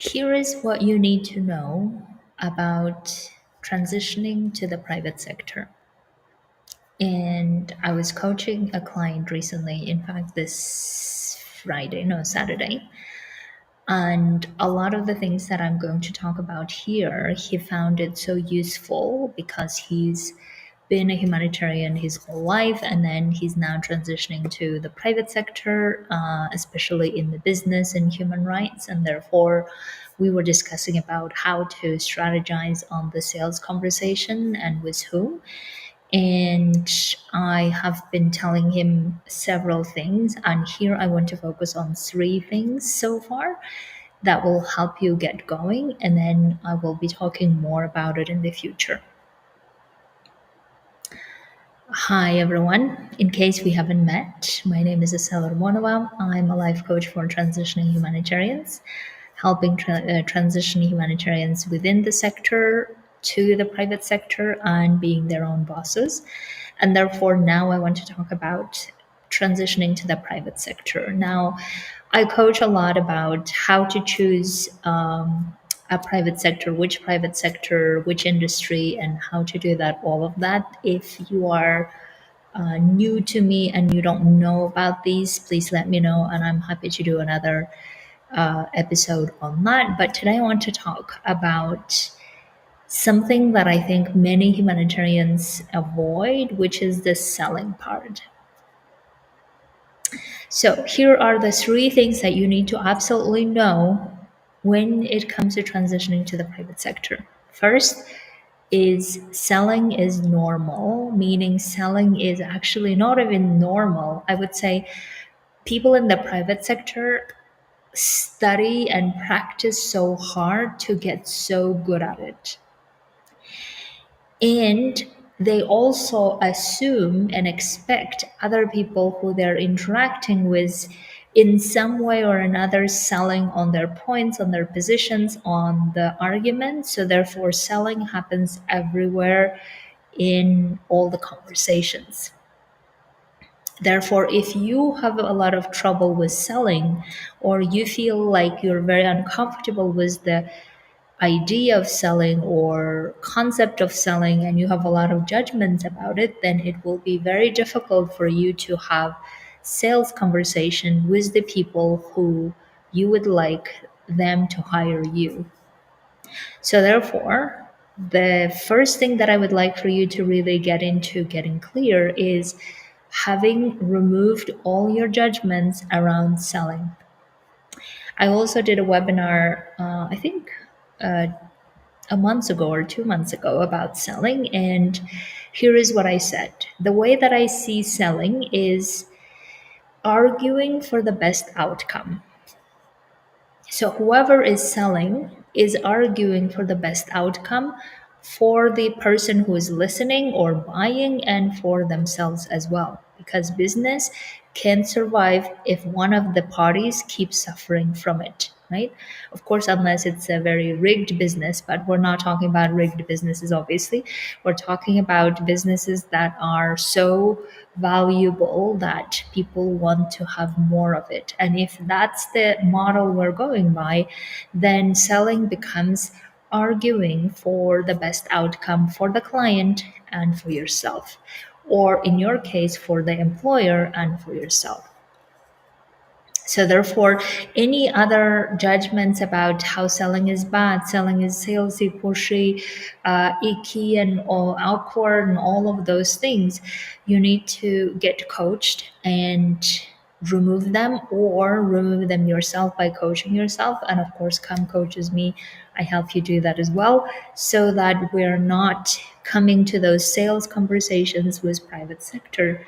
Here is what you need to know about transitioning to the private sector. And I was coaching a client recently, in fact, Saturday. And a lot of the things that I'm going to talk about here, he found it so useful because he's been a humanitarian his whole life, and then he's now transitioning to the private sector, especially in the business and human rights. And therefore, we were discussing about how to strategize on the sales conversation and with whom. And I have been telling him several things, and here I want to focus on three things so far that will help you get going, and then I will be talking more about it in the future. Hi everyone. In case we haven't met, my name is Estela Romanova. I'm a life coach for transitioning humanitarians, helping transition humanitarians within the sector to the private sector and being their own bosses. And therefore, now I want to talk about transitioning to the private sector. Now, I coach a lot about how to choose a private sector, which industry, and how to do that, all of that. If you are new to me and you don't know about these, please let me know, and I'm happy to do another episode on that. But today I want to talk about something that I think many humanitarians avoid, which is the selling part. So here are the three things that you need to absolutely know when it comes to transitioning to the private sector. First is selling is normal, meaning selling is actually not even normal. I would say people in the private sector study and practice so hard to get so good at it. And they also assume and expect other people who they're interacting with in some way or another selling on their points, on their positions, on the argument. So therefore selling happens everywhere in all the conversations. Therefore, if you have a lot of trouble with selling, or you feel like you're very uncomfortable with the idea of selling or concept of selling, and you have a lot of judgments about it, then it will be very difficult for you to have sales conversation with the people who you would like them to hire you. So therefore, the first thing that I would like for you to really get into getting clear is having removed all your judgments around selling. I also did a webinar, I think a month ago or 2 months ago, about selling, and here is what I said. The way that I see selling is arguing for the best outcome. So whoever is selling is arguing for the best outcome for the person who is listening or buying, and for themselves as well, because business can survive if one of the parties keeps suffering from it, right? Of course, unless it's a very rigged business, but we're not talking about rigged businesses, obviously. We're talking about businesses that are so valuable that people want to have more of it. And if that's the model we're going by, then selling becomes arguing for the best outcome for the client and for yourself, or in your case, for the employer and for yourself. So therefore, any other judgments about how selling is bad, selling is salesy, pushy, icky, and all awkward, and all of those things, you need to get coached and remove them, or remove them yourself by coaching yourself. And of course, come coaches me. I help you do that as well, so that we're not coming to those sales conversations with private sector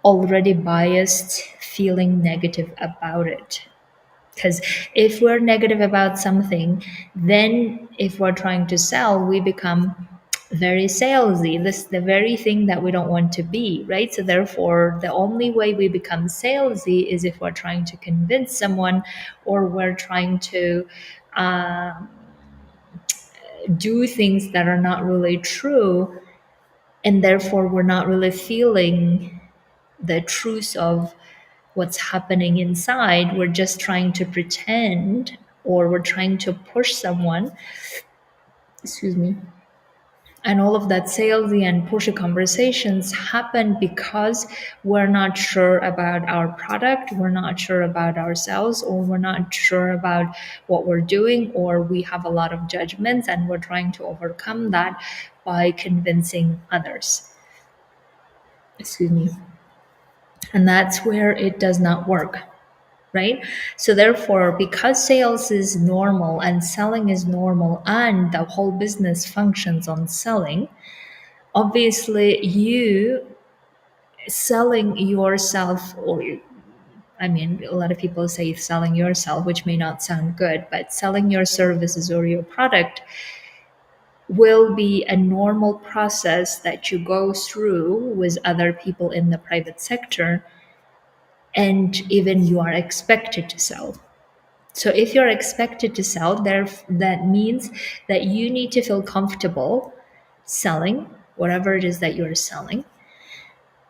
already biased, feeling negative about it. Because if we're negative about something, then if we're trying to sell, we become very salesy. This is the very thing that we don't want to be, right? So therefore, the only way we become salesy is if we're trying to convince someone, or we're trying to do things that are not really true, and therefore we're not really feeling the truth of what's happening inside. We're just trying to pretend or we're trying to push someone, excuse me, and all of that salesy and pushy conversations happen because we're not sure about our product, we're not sure about ourselves, or we're not sure about what we're doing, or we have a lot of judgments and we're trying to overcome that by convincing others. Excuse me. And that's where it does not work, right? So therefore, because sales is normal and selling is normal and the whole business functions on selling, obviously you selling yourself, or I mean, a lot of people say selling yourself, which may not sound good, but selling your services or your product will be a normal process that you go through with other people in the private sector, and even you are expected to sell. So if you're expected to sell, there that means that you need to feel comfortable selling whatever it is that you're selling.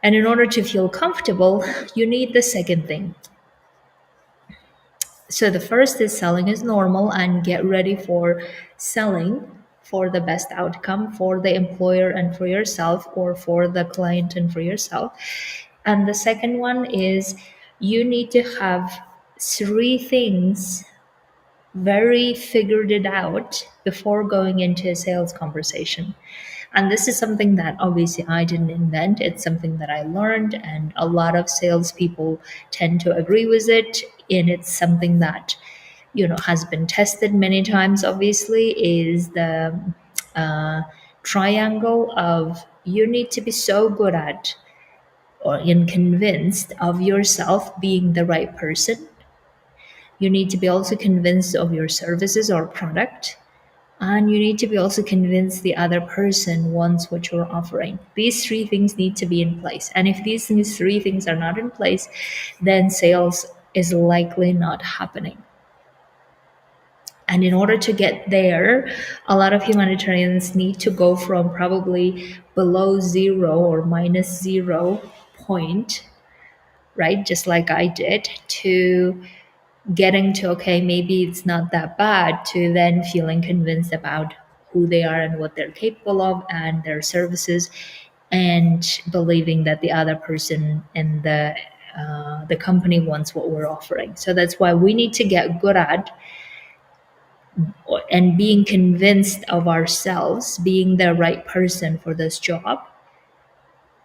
And in order to feel comfortable, you need the second thing. So the first is selling is normal and get ready for selling for the best outcome for the employer and for yourself, or for the client and for yourself. And the second one is you need to have three things very figured it out before going into a sales conversation. And this is something that obviously I didn't invent. It's something that I learned, and a lot of salespeople tend to agree with it. And it's something that, has been tested many times, obviously, is the uh, triangle of you need to be so good at or in convinced of yourself being the right person. You need to be also convinced of your services or product. And you need to be also convinced the other person wants what you're offering. These three things need to be in place. And if these three things are not in place, then sales is likely not happening. And in order to get there, a lot of humanitarians need to go from probably below zero or minus 0 point, right? Just like I did, to getting to, okay, maybe it's not that bad, to then feeling convinced about who they are and what they're capable of and their services, and believing that the other person and the company wants what we're offering. So that's why we need to get good at and being convinced of ourselves being the right person for this job,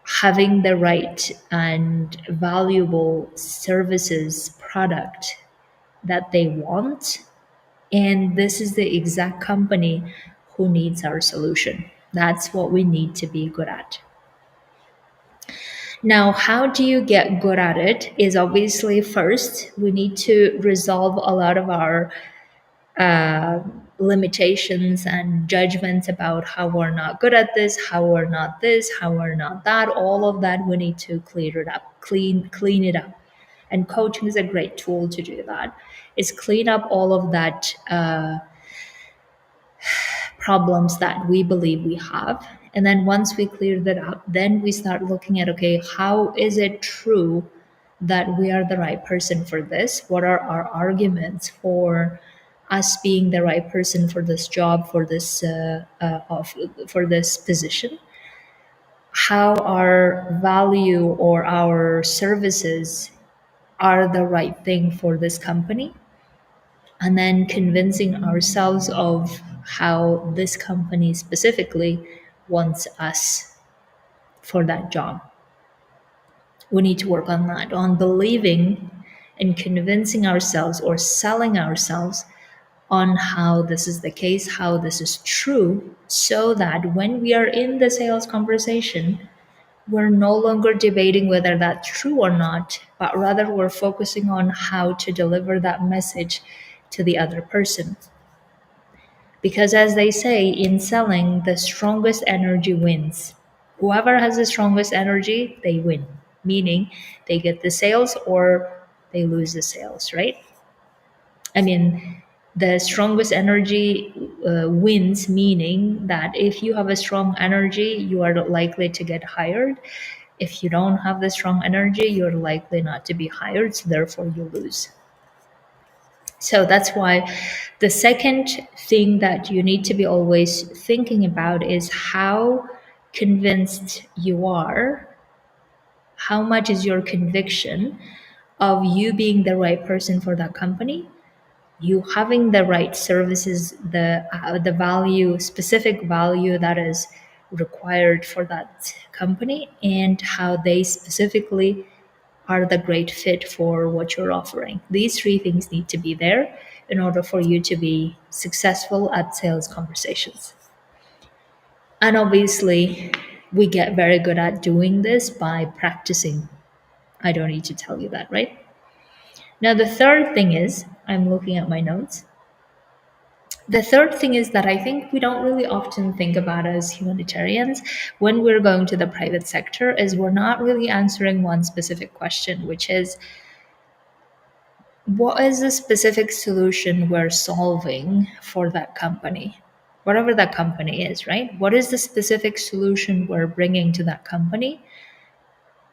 having the right and valuable services product that they want, and this is the exact company who needs our solution. That's what we need to be good at. Now, how do you get good at it is obviously first we need to resolve a lot of our uh, limitations and judgments about how we're not good at this, how we're not that. All of that we need to clear it up, clean it up. And coaching is a great tool to do that. Is clean up all of that problems that we believe we have. And then once we clear that up, then we start looking at, okay, how is it true that we are the right person for this? What are our arguments for us being the right person for this job, for this position? How our value or our services are the right thing for this company? And then convincing ourselves of how this company specifically wants us for that job. We need to work on that, on believing and convincing ourselves or selling ourselves on how this is the case, how this is true, so that when we are in the sales conversation, we're no longer debating whether that's true or not, but rather we're focusing on how to deliver that message to the other person. Because as they say in selling, the strongest energy wins. Whoever has the strongest energy, they win. Meaning they get the sales or they lose the sales, right? I mean, the strongest energy wins, meaning that if you have a strong energy, you are likely to get hired. If you don't have the strong energy, you're likely not to be hired, so therefore you lose. So that's why the second thing that you need to be always thinking about is how convinced you are, how much is your conviction of you being the right person for that company, you having the right services, the value, specific value that is required for that company, and how they specifically are the great fit for what you're offering. These three things need to be there in order for you to be successful at sales conversations. And obviously, we get very good at doing this by practicing. I don't need to tell you that, right? Now, the third thing is, I'm looking at my notes. The third thing is that I think we don't really often think about as humanitarians when we're going to the private sector is we're not really answering one specific question, which is what is the specific solution we're solving for that company? Whatever that company is, right? What is the specific solution we're bringing to that company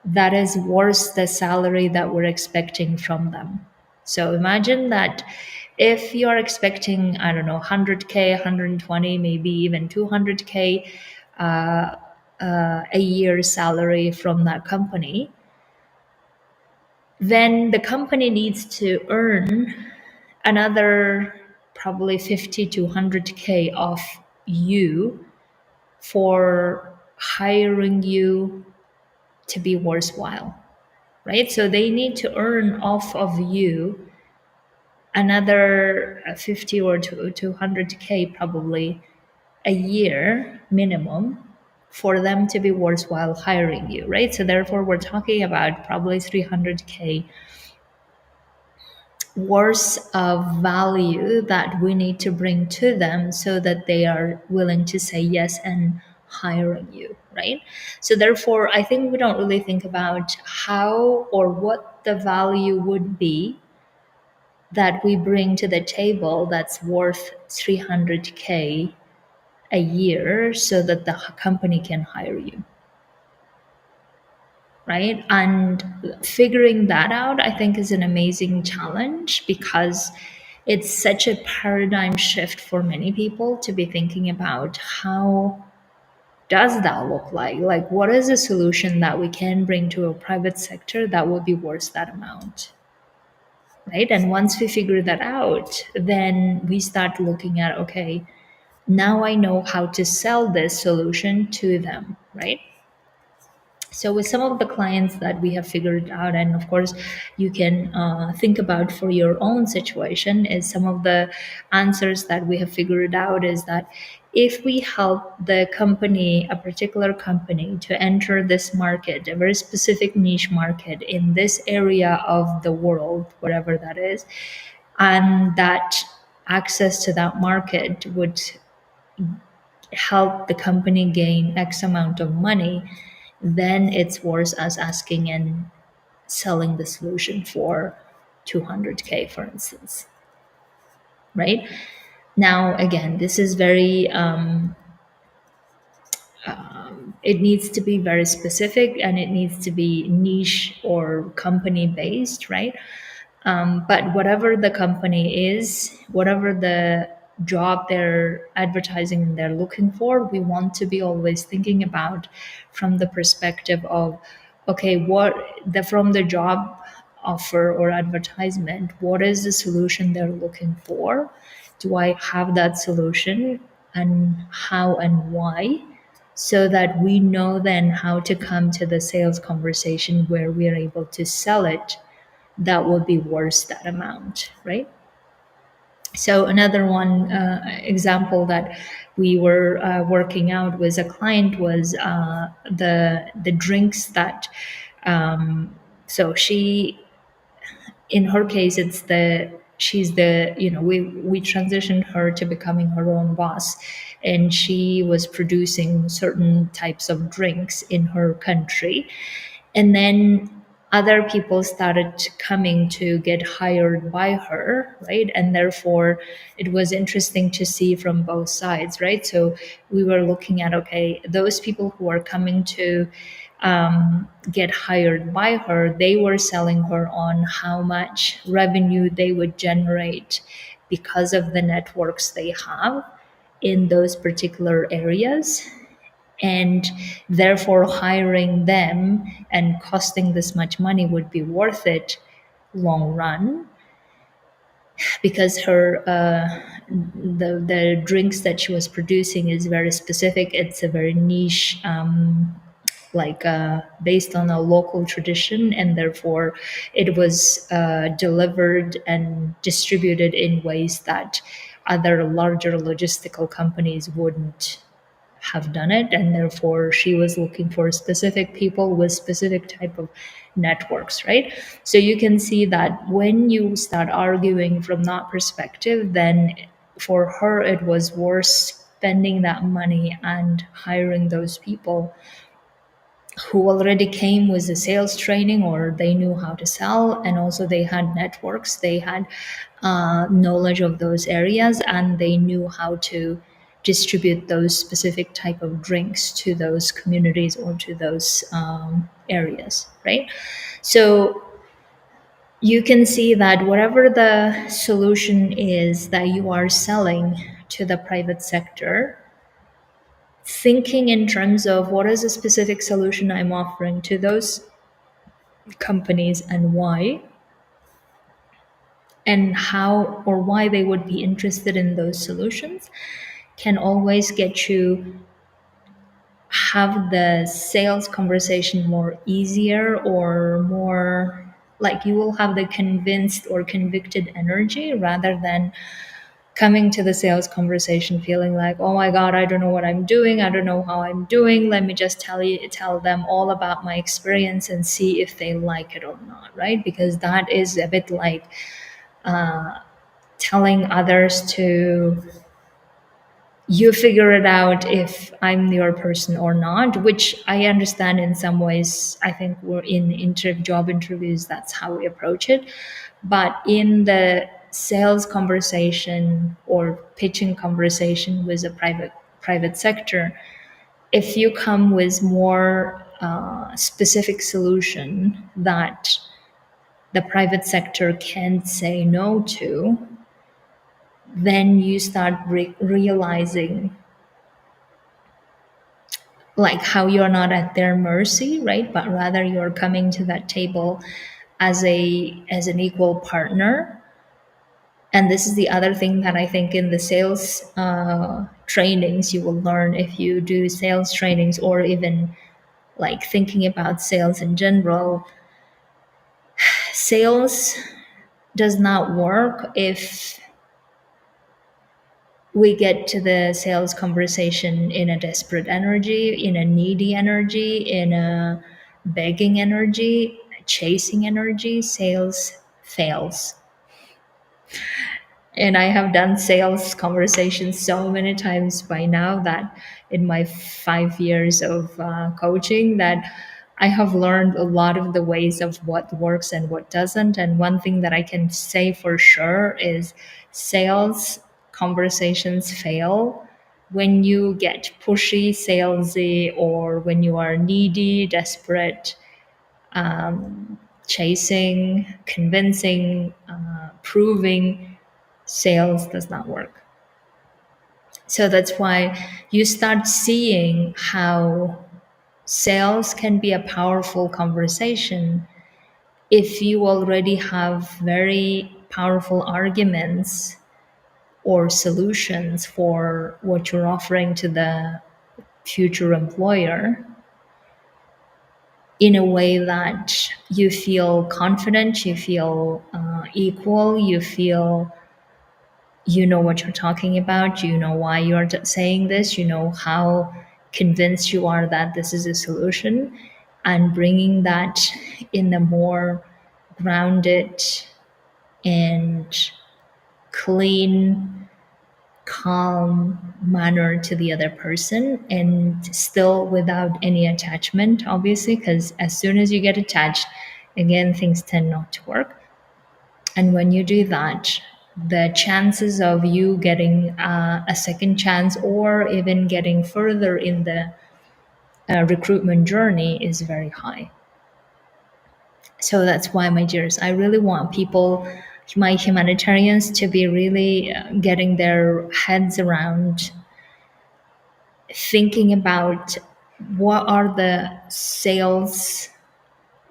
that is worth the salary that we're expecting from them? So imagine that if you're expecting, I don't know, 100K, 120, maybe even 200K a year salary from that company, then the company needs to earn another probably 50 to 100K off you for hiring you to be worthwhile, right? So they need to earn off of you another 50 or 200K probably a year minimum for them to be worthwhile hiring you, right? So therefore we're talking about probably 300K worth of value that we need to bring to them so that they are willing to say yes and hiring you, right? So therefore I think we don't really think about how or what the value would be that we bring to the table that's worth 300K a year so that the company can hire you, right? And figuring that out, I think, is an amazing challenge because it's such a paradigm shift for many people to be thinking about how does that look like? Like, what is a solution that we can bring to a private sector that would be worth that amount? Right. And once we figure that out, then we start looking at, okay, now I know how to sell this solution to them, right? So with some of the clients that we have figured out, and of course you can think about for your own situation, is some of the answers that we have figured out is that if we help the company, a particular company, to enter this market, a very specific niche market in this area of the world, whatever that is, and that access to that market would help the company gain X amount of money, then it's worth us asking and selling the solution for 200K, for instance. Right? Now, again, this is very, it needs to be very specific and it needs to be niche or company based, right? But whatever the company is, whatever the job they're advertising and they're looking for, we want to be always thinking about from the perspective of, okay, what the from the job offer or advertisement, what is the solution they're looking for? Do I have that solution and how and why? So that we know then how to come to the sales conversation where we are able to sell it that would be worth that amount, right? So another one example that we were working out with a client was the drinks that. So she, in her case, it's the she's the we transitioned her to becoming her own boss, and she was producing certain types of drinks in her country, and then other people started coming to get hired by her, right? And therefore it was interesting to see from both sides, right? So we were looking at, okay, those people who are coming to get hired by her, they were selling her on how much revenue they would generate because of the networks they have in those particular areas. And therefore, hiring them and costing this much money would be worth it long run, because her the drinks that she was producing is very specific. It's a very niche, based on a local tradition, and therefore it was delivered and distributed in ways that other larger logistical companies wouldn't have done it. And therefore she was looking for specific people with specific type of networks, right? So you can see that when you start arguing from that perspective, then for her it was worth spending that money and hiring those people who already came with the sales training, or they knew how to sell, and also they had networks, they had knowledge of those areas, and they knew how to distribute those specific type of drinks to those communities or to those areas, right? So you can see that whatever the solution is that you are selling to the private sector, thinking in terms of what is a specific solution I'm offering to those companies and why, and how or why they would be interested in those solutions, can always get you have the sales conversation more easier, or more like you will have the convinced or convicted energy, rather than coming to the sales conversation feeling like, oh my god, I don't know what I'm doing, I don't know how I'm doing, let me just tell them all about my experience and see if they like it or not, right? Because that is a bit like telling others to, you figure it out if I'm your person or not, which I understand in some ways. I think we're in job interviews, that's how we approach it. But in the sales conversation or pitching conversation with a private sector, if you come with more specific solution that the private sector can't say no to, then you start realizing like how you're not at their mercy, right? But rather you're coming to that table as an equal partner. And this is the other thing that I think in the sales trainings you will learn, if you do sales trainings, or even like thinking about sales in general. Sales does not work if we get to the sales conversation in a desperate energy, in a needy energy, in a begging energy, chasing energy. Sales fails. And I have done sales conversations so many times by now, that in my 5 years of coaching, that I have learned a lot of the ways of what works and what doesn't. And one thing that I can say for sure is sales conversations fail when you get pushy, salesy, or when you are needy, desperate, chasing, convincing, proving. Sales does not work. So that's why you start seeing how sales can be a powerful conversation if you already have very powerful arguments or solutions for what you're offering to the future employer, in a way that you feel confident, you feel equal, you feel you know what you're talking about, you know why you're saying this, you know how convinced you are that this is a solution, and bringing that in a more grounded and clean, calm manner to the other person, and still without any attachment, obviously, because as soon as you get attached, again, things tend not to work. And when you do that, the chances of you getting a second chance, or even getting further in the recruitment journey is very high. So that's why, my dears, I really want people, my humanitarians, to be really getting their heads around thinking about what are the sales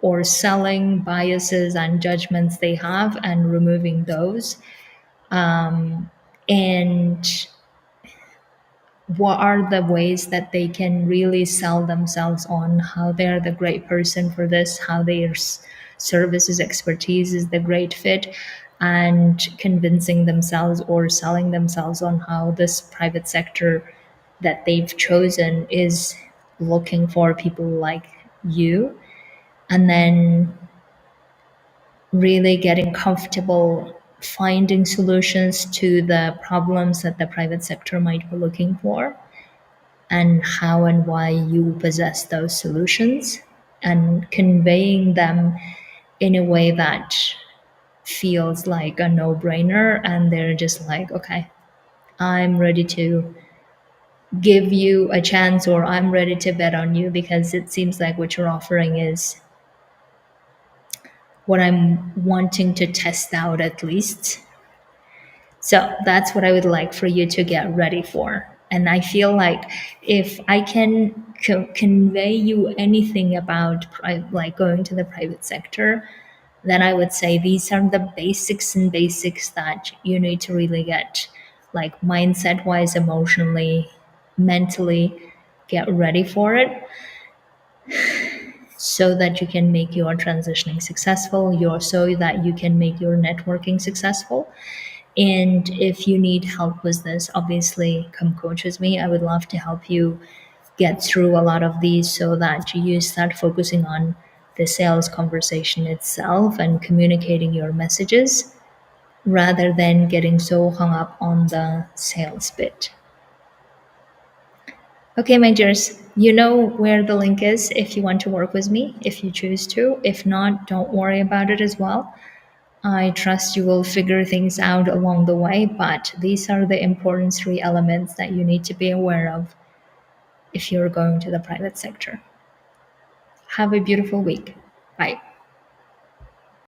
or selling biases and judgments they have and removing those. And what are the ways that they can really sell themselves on how they're the great person for this, how their services expertise is the great fit, and convincing themselves or selling themselves on how this private sector that they've chosen is looking for people like you, and then really getting comfortable finding solutions to the problems that the private sector might be looking for, and how and why you possess those solutions, and conveying them in a way that feels like a no-brainer, and they're just like, okay, I'm ready to give you a chance, or I'm ready to bet on you because it seems like what you're offering is what I'm wanting to test out at least. So that's what I would like for you to get ready for. And I feel like if I can convey you anything about like going to the private sector, then I would say these are the basics and basics that you need to really get, like mindset wise, emotionally, mentally, get ready for it so that you can make your transitioning successful, so that you can make your networking successful. And if you need help with this, obviously come coach with me. I would love to help you get through a lot of these so that you start focusing on the sales conversation itself and communicating your messages rather than getting so hung up on the sales bit. Okay, my dears, you know where the link is if you want to work with me, if you choose to. If not, don't worry about it as well. I trust you will figure things out along the way, but these are the important three elements that you need to be aware of if you're going to the private sector. Have a beautiful week. Bye.